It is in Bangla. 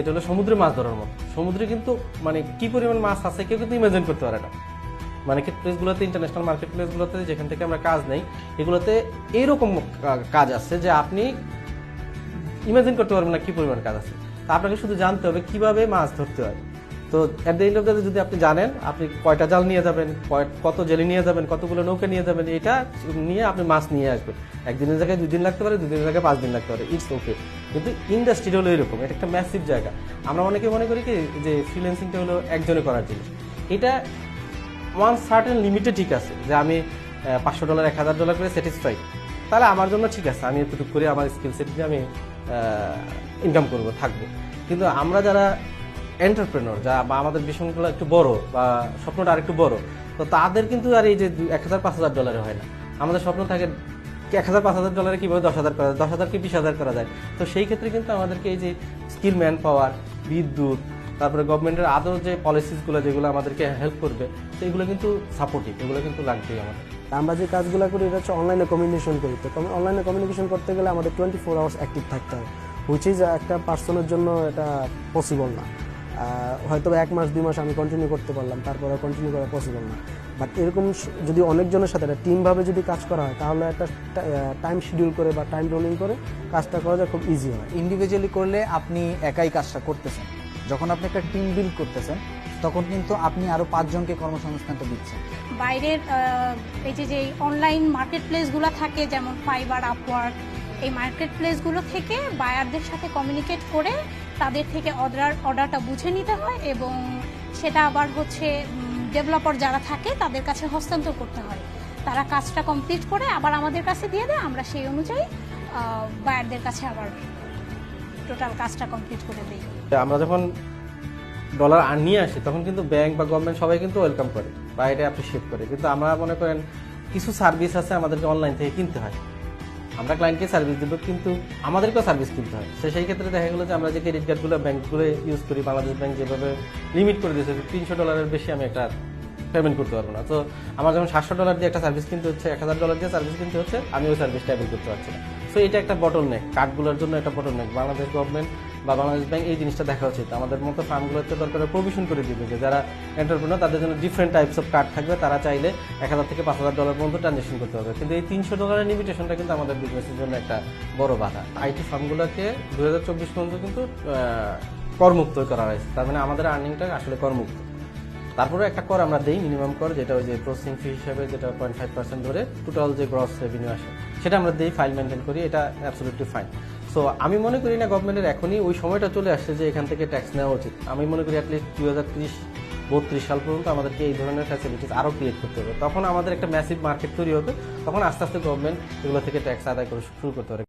এটা হলো সমুদ্রে মাছ ধরার মতো। সমুদ্রে কিন্তু মানে কি পরিমাণ মাছ আছে কেউ কিন্তু ইমাজিন করতে পারে না। মার্কেট প্লেসগুলোতে, ইন্টারন্যাশনাল মার্কেট প্লেসগুলোতে যেখান থেকে আমরা কাজ নেই, এগুলোতে এইরকম কাজ আছে যে আপনি ইমাজিন করতে পারবেন না কি পরিমাণ কাজ আছে। তা আপনাকে শুধু জানতে হবে কিভাবে মাছ ধরতে হয়। তো at the end of the day যদি আপনি জানেন আপনি কয়টা জাল নিয়ে যাবেন, কত জেলি নিয়ে যাবেন, কতগুলো নৌকা নিয়ে যাবেন, এটা নিয়ে আপনি মাছ নিয়ে আসবেন। একদিনের জায়গায় 2 দিন লাগতে পারে, 2 দিনের জায়গায় 5 দিন লাগতে পারে, ইটস ওকে। কিন্তু ইন্ডাস্ট্রি হলো এরকম, এটা একটা ম্যাসিভ জায়গা। আমরা অনেকে মনে করি কি যে ফ্রিল্যান্সিংটা হলো একজনে করার জিনিস। এটা ওয়ান সার্টেন লিমিটে ঠিক আছে যে আমি $500 $1000 করে স্যাটিসফাইড, তাহলে আমার জন্য ঠিক আছে, আমি এতটুকু করে আমার স্কিল সেট দিয়ে আমি ইনকাম করবো, থাকবো। কিন্তু আমরা যারা এন্টারপ্রেনর, যা বা আমাদের বিষয়গুলো একটু বড় বা স্বপ্নটা আর একটু বড়, তো তাদের কিন্তু আর এই যে $1000-5000 হয় না। আমাদের স্বপ্ন থাকে $1000-5000 কিভাবে 10,000 করা যায়, 10,000 কি 20,000 করা যায়। তো সেই ক্ষেত্রে কিন্তু আমাদেরকে এই যে স্কিল, ম্যান পাওয়ার, বিদ্যুৎ, তারপরে গভর্নমেন্টের আদৌ যে পলিসিসগুলো যেগুলো আমাদেরকে হেল্প করবে, তো এগুলো কিন্তু সাপোর্টিভ, এগুলো কিন্তু লাগবেই আমাদের। আমরা যে কাজগুলো করি এটা হচ্ছে অনলাইনে কমিউনিকেশন করি। তো অনলাইনে কমিউনিকেশন করতে গেলে আমাদের 24 আওয়ার্স অ্যাক্টিভ থাকতে হয়, হুইচ ইজ একটা পার্সনের জন্য এটা পসিবল না। হয়তো 1 মাস 2 মাস আমি কন্টিনিউ করতে পারলাম, তারপরে কন্টিনিউ করা পসিবল না। বাট এরকম যদি অনেকজনের সাথে একটা টিমভাবে যদি কাজ করা হয়, তাহলে একটা টাইম শিডিউল করে বা টাইম রোলিং করে কাজটা করা যায়, খুব ইজি হয়। ইন্ডিভিজুয়ালি করলে আপনি একাই কাজটা করতেছেন, যখন আপনি একটা টিম বিল্ড করতেছেন তখন কিন্তু আপনি আরো 5 জনকে কর্মসংস্থানটা দিচ্ছেন। বাইরের এই যে অনলাইন মার্কেট প্লেসগুলো থাকে, যেমন ফাইবার, আপওয়ার্ক, এই মার্কেট প্লেসগুলো থেকে বায়ারদের সাথে কমিউনিকেট করে তাদের থেকে অর্ডারটা বুঝে নিতে হয় এবং সেটা আবার হচ্ছে ডেভেলপার যারা থাকে তাদের কাছে হস্তান্তর করতে হয়। তারা কাজটা কমপ্লিট করে আবার আমাদের কাছে দিয়ে দেয়, আমরা সেই অনুযায়ী বায়ারদের কাছে আবার টোটাল কাজটা কমপ্লিট করে দিই। আমরা যখন ডলার নিয়ে আসি তখন কিন্তু ব্যাংক বা গভর্নমেন্ট সবাই কিন্তু ওয়েলকাম করে বা এটা অ্যাপ্রিসিয়েট করে। কিন্তু আমরা মনে করেন কিছু সার্ভিস আছে আমাদেরকে অনলাইন থেকে কিনতে হয়। আমরা ক্লায়েন্টকে সার্ভিস দিব কিন্তু আমাদেরকেও সার্ভিস কিনতে হয়। সেই ক্ষেত্রে দেখা গেলো যে আমরা যে ক্রেডিট কার্ডগুলো ব্যাংকগুলো ইউজ করি, বাংলাদেশ ব্যাংক যেভাবে লিমিট করে দিয়েছে $300 বেশি আমি একটা পেমেন্ট করতে পারবো না। তো আমার যখন $700 দিয়ে একটা সার্ভিস কিনতে হচ্ছে, $1000 দিয়ে সার্ভিস কিনতে হচ্ছে, আমি ওই সার্ভিসটা অ্যাভেল করতে পারছি না। সো এটা একটা বটল নেক, কার্ডগুলোর জন্য একটা বটল নেক। বাংলাদেশ গভর্নমেন্ট বা বাংলাদেশ ব্যাংক এই জিনিসটা দেখা উচিত। আমাদের মতো ফার্মগুলোতে দরকার প্রভিশন করে দিবে যে যারা এন্টারপ্রেনার তাদের জন্য ডিফারেন্ট টাইপস অফ কার্ড থাকবে, তারা চাইলে $1000 থেকে $5000 পর্যন্ত ট্রানজেকশন করতে পারবে। কিন্তু এই $300 লিমিটেশনটা কিন্তু আমাদের বিজনেসের জন্য একটা বড় বাধা। আইটি ফার্মগুলোকে 2024 পর্যন্ত কিন্তু করমুক্ত করা হয়েছে, তার মানে আমাদের আর্নিংটা আসলে করমুক্ত। তারপরে একটা কর আমরা দেই, মিনিমাম কর, যেটা ওই যে প্রসেসিং ফি হিসাবে যেটা 0.5% ধরে টোটাল যে গ্রস রেভিনিউ আসে সেটা আমরা দেই, ফাইল মেনটেন করি, এটা অ্যাবসলিউটলি ফাইন। সো আমি মনে করি না গভর্নমেন্টের এখনই ওই সময়টা চলে আসছে যে এখান থেকে ট্যাক্স নেওয়া উচিত। আমি মনে করি অ্যাটলিস্ট 2030-32 সাল পর্যন্ত আমাদেরকে এই ধরনের ফ্যাসিলিটিস আরও ক্রিয়েট করতে হবে। তখন আমাদের একটা ম্যাসিভ মার্কেট তৈরি হবে, তখন আস্তে আস্তে গভর্নমেন্ট এগুলো থেকে ট্যাক্স আদায় করে শুরু করতে পারে।